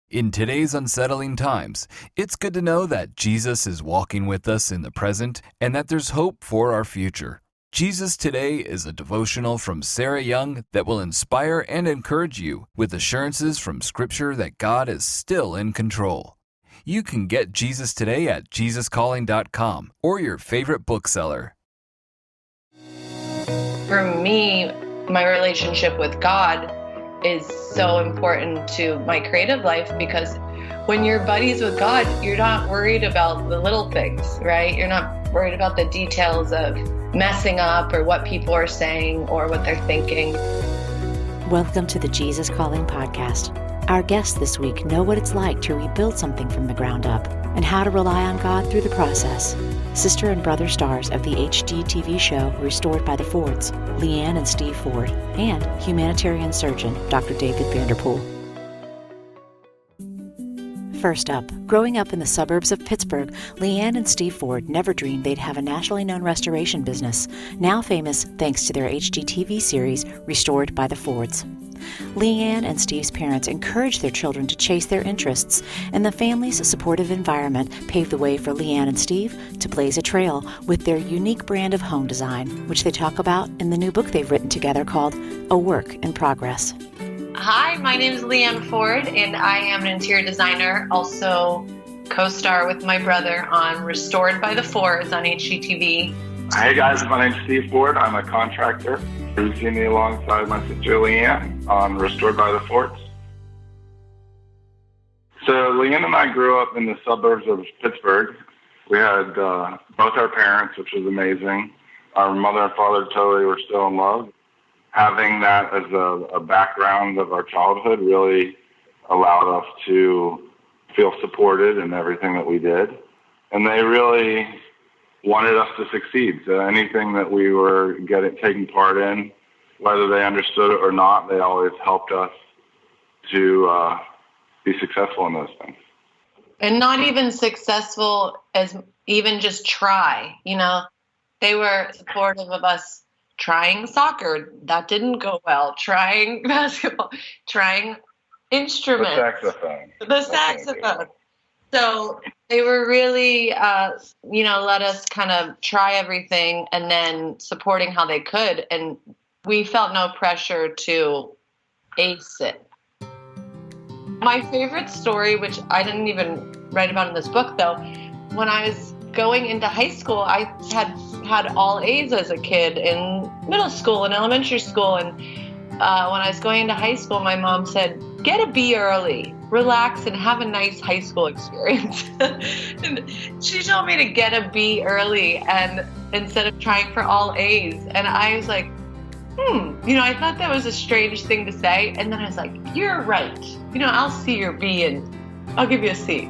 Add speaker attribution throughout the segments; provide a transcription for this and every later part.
Speaker 1: In today's unsettling times, it's good to know that Jesus is walking with us in the present and that there's hope for our future. Jesus Today is a devotional from Sarah Young that will inspire and encourage you with assurances from Scripture that God is still in control. You can get Jesus Today at JesusCalling.com or your favorite bookseller.
Speaker 2: For me, my relationship with God is so important to my creative life because when you're buddies with God, you're not worried about the little things, right? You're not worried about the details of messing up or what people are saying or what they're thinking.
Speaker 3: Welcome to the Jesus Calling podcast. Our guests this week know what it's like to rebuild something from the ground up and how to rely on God through the process. Sister and brother stars of the HGTV show Restored by the Fords, Leanne and Steve Ford, and humanitarian surgeon Dr. David Vanderpool. First up, growing up in the suburbs of Pittsburgh, Leanne and Steve Ford never dreamed they'd have a nationally known restoration business, now famous thanks to their HGTV series Restored by the Fords. Leanne and Steve's parents encouraged their children to chase their interests, and the family's supportive environment paved the way for Leanne and Steve to blaze a trail with their unique brand of home design, which they talk about in the new book they've written together called A Work in Progress.
Speaker 2: Hi, my name is Leanne Ford, and I am an interior designer, also co-star with my brother on Restored by the Fords on HGTV.
Speaker 4: Hey guys, my name's Steve Ford. I'm a contractor. You see me alongside my sister Leanne on Restored by the Fords. So Leanne and I grew up in the suburbs of Pittsburgh. We had both our parents, which was amazing. Our mother and father totally were still in love. Having that as a background of our childhood really allowed us to feel supported in everything that we did. And they really wanted us to succeed. So anything that we were taking part in, whether they understood it or not, they always helped us to be successful in those things.
Speaker 2: And not even successful as even just try, they were supportive of us trying soccer. That didn't go well. Trying basketball, trying instruments. The saxophone. So they were really, let us kind of try everything and then supporting how they could. And we felt no pressure to ace it. My favorite story, which I didn't even write about in this book, though, when I was going into high school, I had all A's as a kid in middle school and elementary school. And when I was going into high school, my mom said, get a B early, relax, and have a nice high school experience. And she told me to get a B early and instead of trying for all A's. And I was like, I thought that was a strange thing to say. And then I was like, you're right. I'll see your B and I'll give you a C.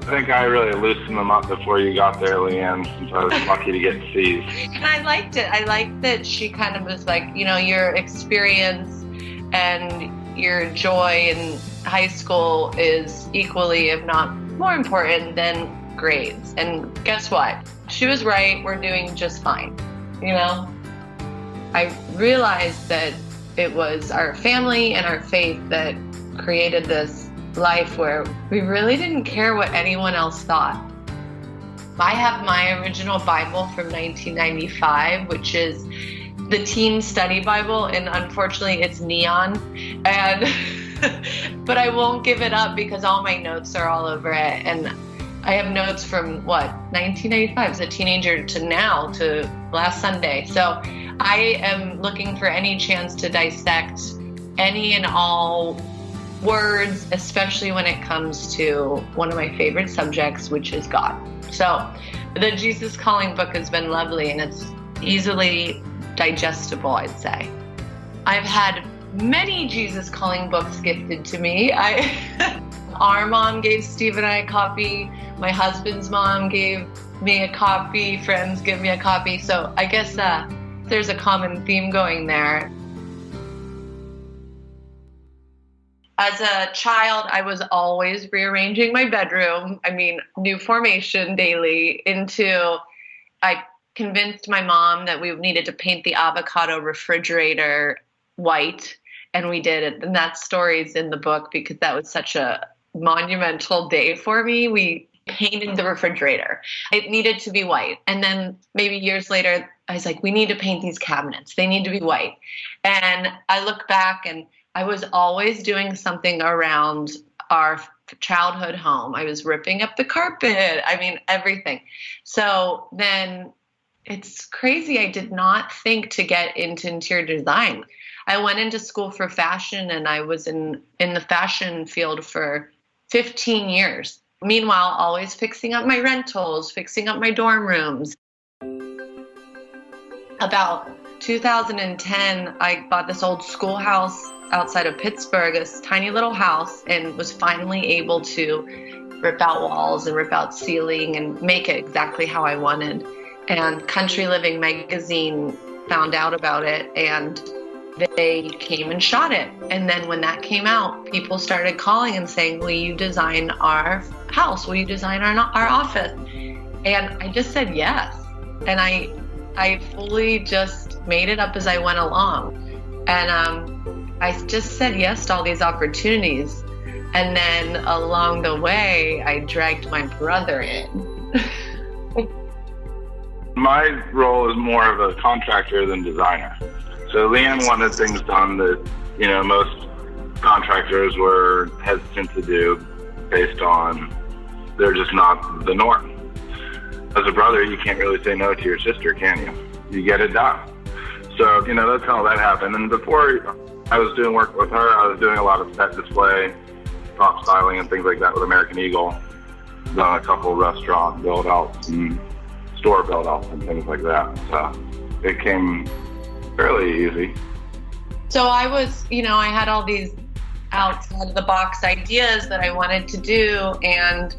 Speaker 4: I think I really loosened them up before you got there, Leanne, since I was lucky to get C's.
Speaker 2: And I liked it. I liked that she kind of was like, your experience and your joy in high school is equally, if not more important than grades. And guess what? She was right. We're doing just fine. I realized that it was our family and our faith that created this life where we really didn't care what anyone else thought. I have my original Bible from 1995, which is the Teen Study Bible, and unfortunately it's neon. But I won't give it up because all my notes are all over it. And I have notes from 1995 as a teenager to now, to last Sunday. So I am looking for any chance to dissect any and all words, especially when it comes to one of my favorite subjects, which is God. So the Jesus Calling book has been lovely, and it's easily digestible, I'd say. I've had many Jesus Calling books gifted to me. Our mom gave Steve and I a copy. My husband's mom gave me a copy. Friends give me a copy. So I guess there's a common theme going there. As a child, I was always rearranging my bedroom. New formation daily I convinced my mom that we needed to paint the avocado refrigerator white, and we did it. And that story's in the book because that was such a monumental day for me. We painted the refrigerator. It needed to be white. And then maybe years later, I was like, we need to paint these cabinets. They need to be white. And I look back and I was always doing something around our childhood home. I was ripping up the carpet. I mean, everything. So then it's crazy. I did not think to get into interior design. I went into school for fashion and I was in the fashion field for 15 years. Meanwhile, always fixing up my rentals, fixing up my dorm rooms. About 2010, I bought this old schoolhouse outside of Pittsburgh, this tiny little house, and was finally able to rip out walls and rip out ceiling and make it exactly how I wanted. And Country Living magazine found out about it and they came and shot it. And then when that came out, people started calling and saying, will you design our house? Will you design our office? And I just said yes. And I fully just made it up as I went along. And I just said yes to all these opportunities. And then along the way, I dragged my brother in.
Speaker 4: My role is more of a contractor than designer. So Leanne wanted things done that, most contractors were hesitant to do based on they're just not the norm. As a brother, you can't really say no to your sister, can you? You get it done. So, that's how that happened. And before I was doing work with her, I was doing a lot of set display, top styling and things like that with American Eagle. Done a couple restaurant build-outs and store build-outs and things like that. So it came fairly easy.
Speaker 2: So I was, I had all these outside of the box ideas that I wanted to do. And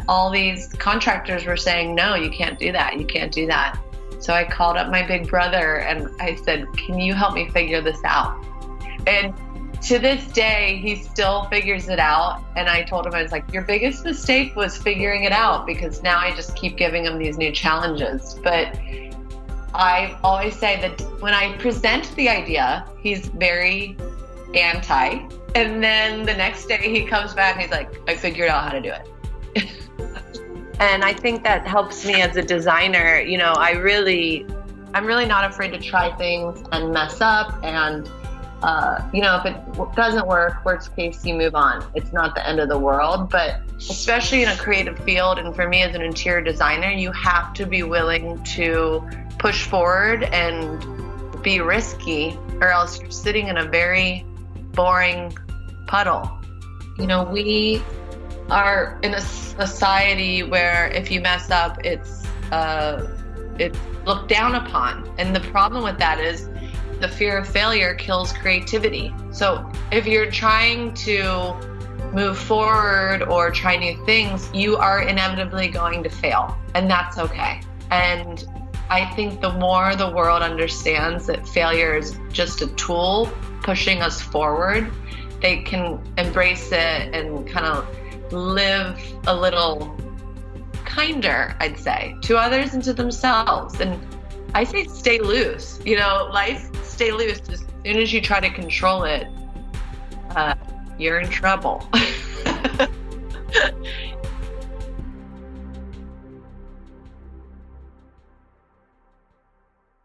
Speaker 2: all these contractors were saying, no, you can't do that. You can't do that. So I called up my big brother and I said, can you help me figure this out? And to this day, he still figures it out. And I told him, I was like, your biggest mistake was figuring it out, because now I just keep giving him these new challenges. But I always say that when I present the idea, he's very anti. And then the next day he comes back and he's like, I figured out how to do it. And I think that helps me as a designer. I'm really not afraid to try things and mess up. And, if it doesn't work, worst case, you move on. It's not the end of the world. But especially in a creative field, and for me as an interior designer, you have to be willing to push forward and be risky, or else you're sitting in a very boring puddle. We are in a society where if you mess up, it's looked down upon. And the problem with that is the fear of failure kills creativity. So if you're trying to move forward or try new things, you are inevitably going to fail, and that's okay. And I think the more the world understands that failure is just a tool pushing us forward, they can embrace it and kind of live a little kinder, I'd say, to others and to themselves. And I say stay loose. Life, stay loose. As soon as you try to control it, you're in trouble.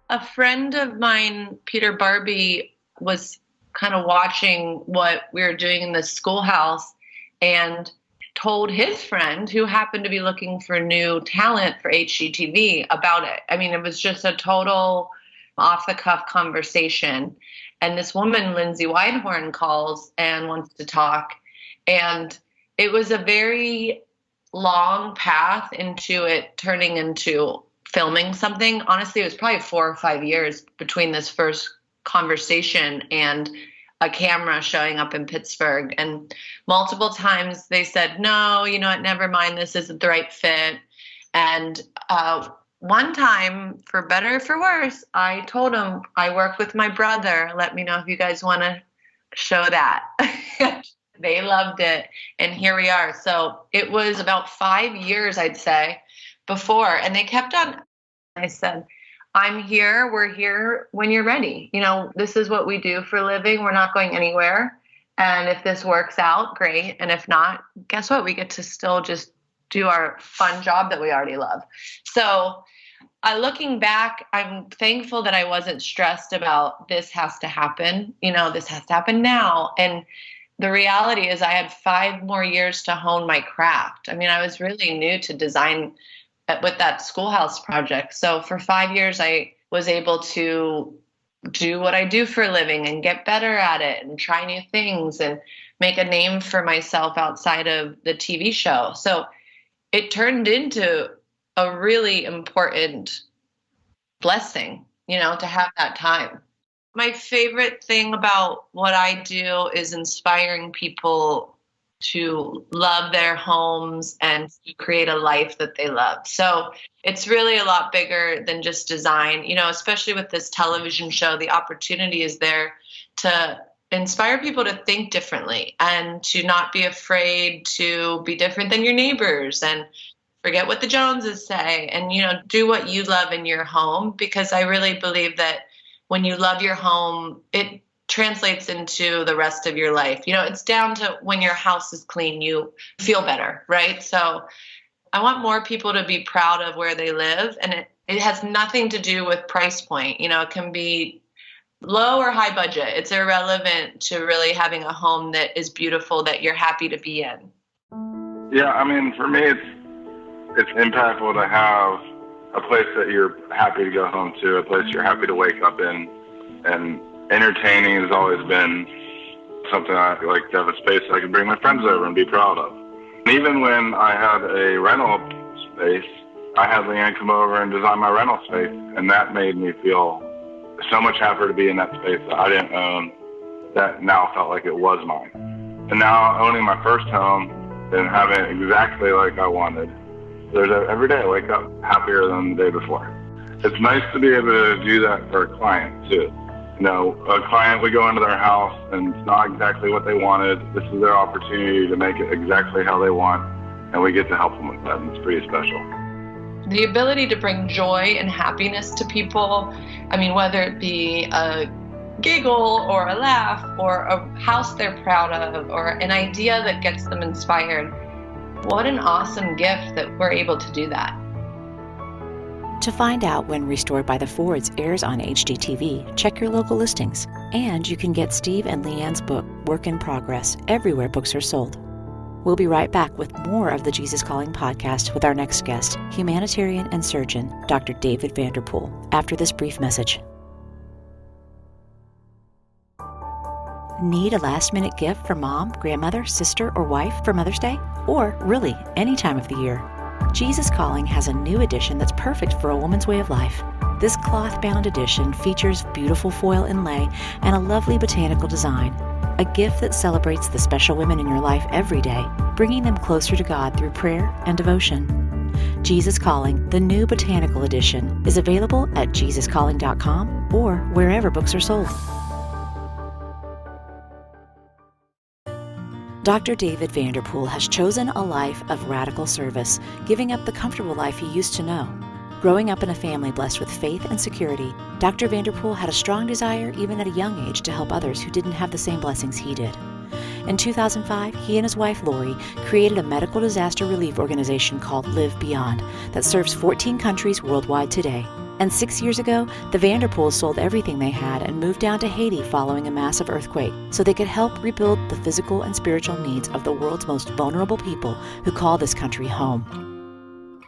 Speaker 2: A friend of mine, Peter Barbie, was kind of watching what we were doing in the schoolhouse and told his friend, who happened to be looking for new talent for HGTV, about it. I mean, it was just a total off-the-cuff conversation. And this woman, Lindsay Weidhorn, calls and wants to talk. And it was a very long path into it turning into filming something. Honestly, it was probably 4 or 5 years between this first conversation and a camera showing up in Pittsburgh. And multiple times they said, no, never mind, this isn't the right fit. And one time, for better or for worse, I told him, I work with my brother. Let me know if you guys want to show that. They loved it. And here we are. So it was about 5 years, I'd say, before. And they kept on. I said, I'm here. We're here when you're ready. This is what we do for a living. We're not going anywhere. And if this works out, great. And if not, guess what? We get to still just do our fun job that we already love. So looking back, I'm thankful that I wasn't stressed about this has to happen. This has to happen now. And the reality is I had 5 more years to hone my craft. I mean, I was really new to design with that schoolhouse project. So for 5 years, I was able to do what I do for a living and get better at it and try new things and make a name for myself outside of the TV show. So it turned into a really important blessing, to have that time. My favorite thing about what I do is inspiring people to love their homes and to create a life that they love. So it's really a lot bigger than just design, especially with this television show. The opportunity is there to inspire people to think differently and to not be afraid to be different than your neighbors and forget what the Joneses say and, do what you love in your home, because I really believe that when you love your home, it translates into the rest of your life. It's down to when your house is clean, you feel better, right? So I want more people to be proud of where they live, and it has nothing to do with price point. It can be low or high budget. It's irrelevant to really having a home that is beautiful, that you're happy to be in.
Speaker 4: Yeah, I mean, for me, it's impactful to have a place that you're happy to go home to, a place you're happy to wake up in. And entertaining has always been something I like to have a space I can bring my friends over and be proud of. And even when I had a rental space, I had Leanne come over and design my rental space, and that made me feel so much happier to be in that space that I didn't own, that now felt like it was mine. And now owning my first home and having it exactly like I wanted, every day I wake up happier than the day before. It's nice to be able to do that for a client too. A client, we go into their house and it's not exactly what they wanted. This is their opportunity to make it exactly how they want, and we get to help them with that, and it's pretty special.
Speaker 2: The ability to bring joy and happiness to people, whether it be a giggle or a laugh or a house they're proud of or an idea that gets them inspired. What an awesome gift that we're able to do that.
Speaker 3: To find out when Restored by the Fords airs on HGTV, check your local listings. And you can get Steve and Leanne's book, Work in Progress, everywhere books are sold. We'll be right back with more of the Jesus Calling podcast with our next guest, humanitarian and surgeon, Dr. David Vanderpool, after this brief message. Need a last-minute gift for mom, grandmother, sister, or wife for Mother's Day? Or really, any time of the year? Jesus Calling has a new edition that's perfect for a woman's way of life. This cloth-bound edition features beautiful foil inlay and a lovely botanical design, a gift that celebrates the special women in your life every day, bringing them closer to God through prayer and devotion. Jesus Calling, the new Botanical edition, is available at JesusCalling.com or wherever books are sold. Dr. David Vanderpool has chosen a life of radical service, giving up the comfortable life he used to know. Growing up in a family blessed with faith and security, Dr. Vanderpool had a strong desire, even at a young age, to help others who didn't have the same blessings he did. In 2005, he and his wife, Lori, created a medical disaster relief organization called Live Beyond that serves 14 countries worldwide today. And 6 years ago, the Vanderpools sold everything they had and moved down to Haiti following a massive earthquake so they could help rebuild the physical and spiritual needs of the world's most vulnerable people who call this country home.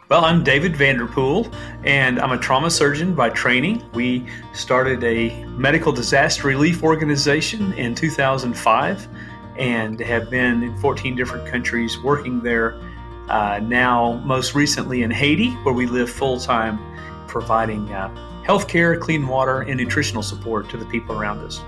Speaker 5: Well, I'm David Vanderpool, and I'm a trauma surgeon by training. We started a medical disaster relief organization in 2005 and have been in 14 different countries working there, now most recently in Haiti, where we live full-time, providing healthcare, clean water, and nutritional support to the people around us.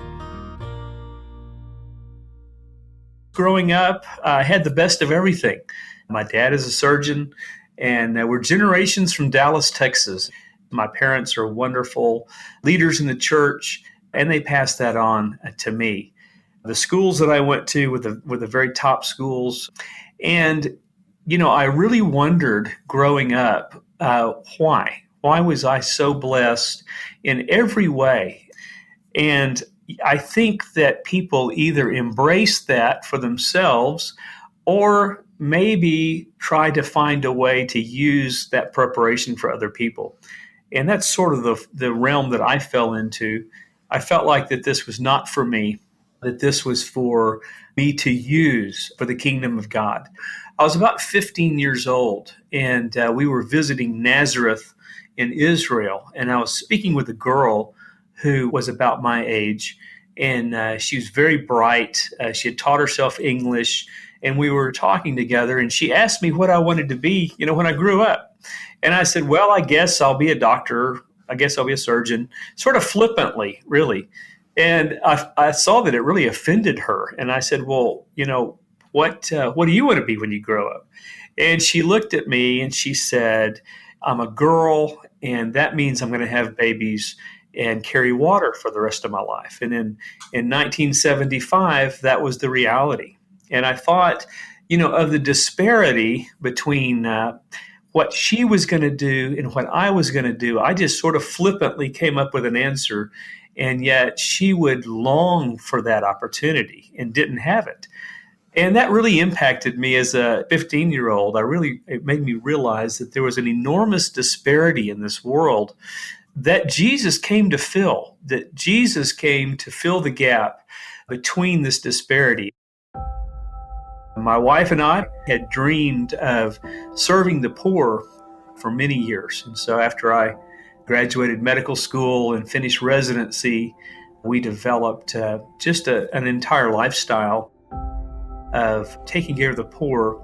Speaker 5: Growing up, I had the best of everything. My dad is a surgeon, and we're generations from Dallas, Texas. My parents are wonderful leaders in the church, and they passed that on to me. The schools that I went to were the very top schools. And, I really wondered growing up, why? Why was I so blessed in every way? And I think that people either embrace that for themselves or maybe try to find a way to use that preparation for other people. And that's sort of the realm that I fell into. I felt like that this was not for me, that this was for me to use for the kingdom of God. I was about 15 years old, and we were visiting Nazareth in Israel, and I was speaking with a girl who was about my age, and she was very bright. She had taught herself English, and we were talking together, and she asked me what I wanted to be, when I grew up. And I said, well, I guess I'll be a doctor. I guess I'll be a surgeon, sort of flippantly, really. And I saw that it really offended her. And I said, well, what do you want to be when you grow up? And she looked at me and she said, I'm a girl, and that means I'm going to have babies and carry water for the rest of my life. And in 1975, that was the reality. And I thought, of the disparity between what she was going to do and what I was going to do. I just sort of flippantly came up with an answer, and yet she would long for that opportunity and didn't have it. And that really impacted me as a 15-year-old. It made me realize that there was an enormous disparity in this world that Jesus came to fill, the gap between this disparity. My wife and I had dreamed of serving the poor for many years. And so after I graduated medical school and finished residency, we developed an entire lifestyle of taking care of the poor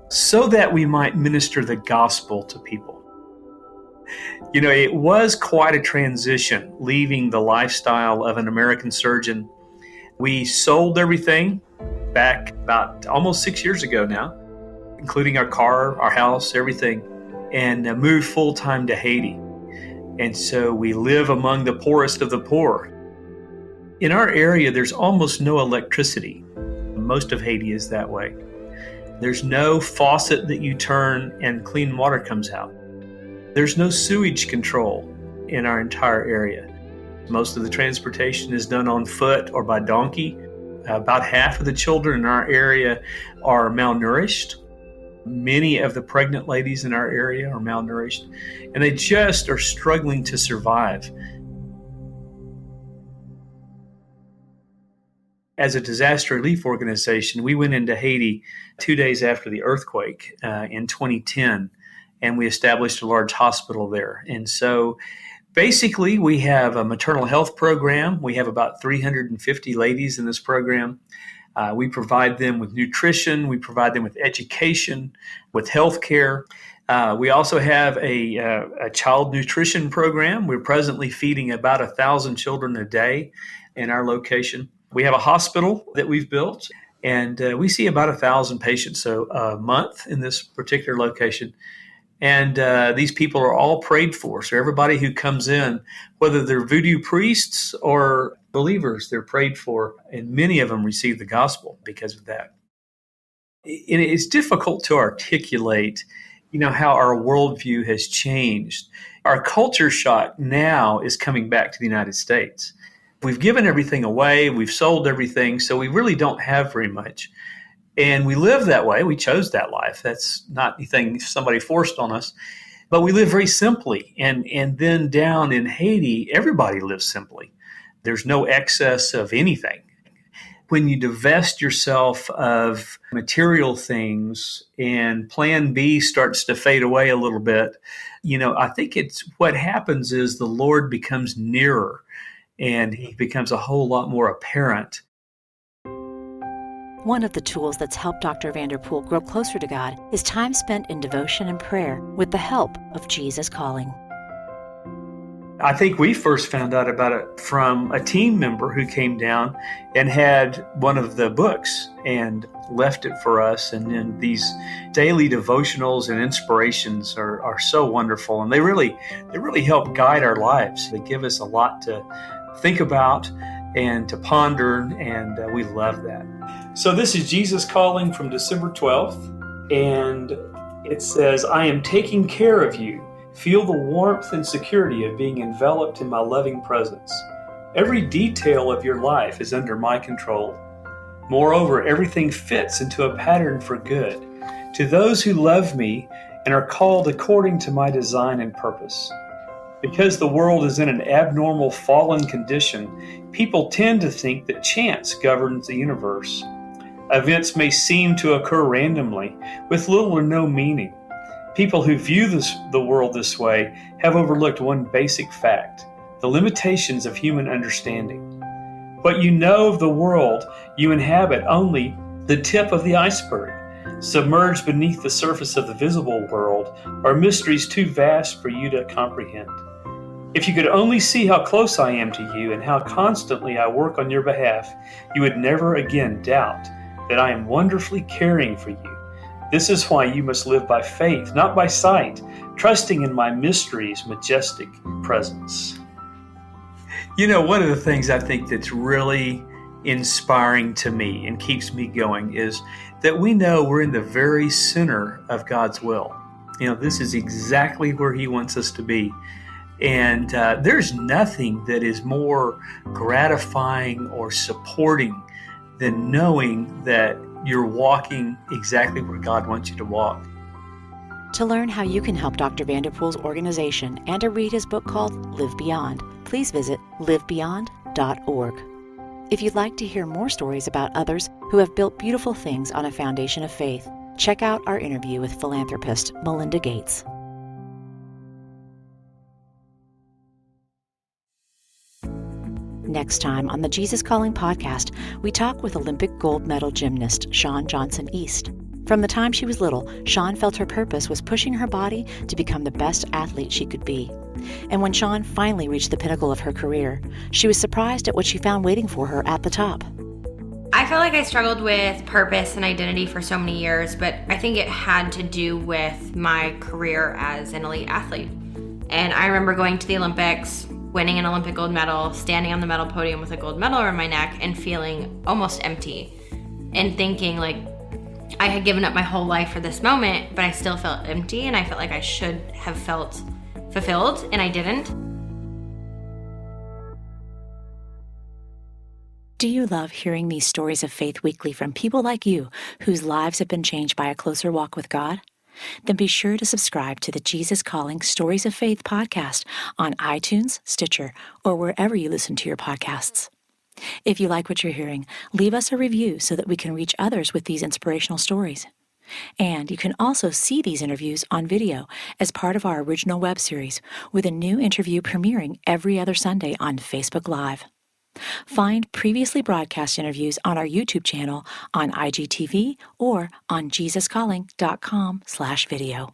Speaker 5: so that we might minister the gospel to people. It was quite a transition leaving the lifestyle of an American surgeon. We sold everything back about almost 6 years ago now, including our car, our house, everything, and moved full-time to Haiti. And so we live among the poorest of the poor. In our area, there's almost no electricity. Most of Haiti is that way. There's no faucet that you turn and clean water comes out. There's no sewage control in our entire area. Most of the transportation is done on foot or by donkey. About half of the children in our area are malnourished. Many of the pregnant ladies in our area are malnourished, and they just are struggling to survive. As a disaster relief organization, we went into Haiti 2 days after the earthquake in 2010, and we established a large hospital there. And so basically, we have a maternal health program. We have about 350 ladies in this program. We provide them with nutrition. We provide them with education, with health care. We also have a child nutrition program. We're presently feeding about 1,000 children a day in our location. We have a hospital that we've built, and we see about 1,000 patients a month in this particular location. And these people are all prayed for. So everybody who comes in, whether they're voodoo priests or believers, they're prayed for. And many of them receive the gospel because of that. And it's difficult to articulate, how our worldview has changed. Our culture shock now is coming back to the United States. We've given everything away. We've sold everything. So we really don't have very much. And we live that way. We chose that life. That's not anything somebody forced on us. But we live very simply. And then down in Haiti, everybody lives simply. There's no excess of anything. When you divest yourself of material things and plan B starts to fade away a little bit, I think it's what happens is the Lord becomes nearer and he becomes a whole lot more apparent.
Speaker 3: One of the tools that's helped Dr. Vanderpool grow closer to God is time spent in devotion and prayer with the help of Jesus Calling.
Speaker 5: I think we first found out about it from a team member who came down and had one of the books and left it for us. And then these daily devotionals and inspirations are so wonderful. And they really help guide our lives. They give us a lot to think about and to ponder, and we love that. So this is Jesus Calling from December 12th, and it says, I am taking care of you. Feel the warmth and security of being enveloped in my loving presence. Every detail of your life is under my control. Moreover, everything fits into a pattern for good to those who love me and are called according to my design and purpose. Because the world is in an abnormal fallen condition, people tend to think that chance governs the universe. Events may seem to occur randomly, with little or no meaning. People who view the world this way have overlooked one basic fact: the limitations of human understanding. What you know of the world you inhabit only the tip of the iceberg. Submerged beneath the surface of the visible world are mysteries too vast for you to comprehend. If you could only see how close I am to you and how constantly I work on your behalf, you would never again doubt that I am wonderfully caring for you. This is why you must live by faith, not by sight, trusting in my mystery's majestic presence. You know, one of the things I think that's really inspiring to me and keeps me going is that we know we're in the very center of God's will. You know, this is exactly where He wants us to be. And there's nothing that is more gratifying or supporting than knowing that you're walking exactly where God wants you to walk.
Speaker 3: To learn how you can help Dr. Vanderpool's organization and to read his book called Live Beyond, please visit livebeyond.org. If you'd like to hear more stories about others who have built beautiful things on a foundation of faith, check out our interview with philanthropist Melinda Gates. Next time on the Jesus Calling podcast, we talk with Olympic gold medal gymnast Shawn Johnson East. From the time she was little, Shawn felt her purpose was pushing her body to become the best athlete she could be. And when Shawn finally reached the pinnacle of her career, she was surprised at what she found waiting for her at the top.
Speaker 6: I feel like I struggled with purpose and identity for so many years, but I think it had to do with my career as an elite athlete. And I remember going to the Olympics, winning an Olympic gold medal, standing on the medal podium with a gold medal around my neck and feeling almost empty and thinking like I had given up my whole life for this moment, but I still felt empty and I felt like I should have felt fulfilled and I didn't.
Speaker 3: Do you love hearing these stories of faith weekly from people like you whose lives have been changed by a closer walk with God? Then be sure to subscribe to the Jesus Calling Stories of Faith podcast on iTunes, Stitcher, or wherever you listen to your podcasts. If you like what you're hearing, leave us a review so that we can reach others with these inspirational stories. And you can also see these interviews on video as part of our original web series, with a new interview premiering every other Sunday on Facebook Live. Find previously broadcast interviews on our YouTube channel, on HGTV, or on JesusCalling.com/video.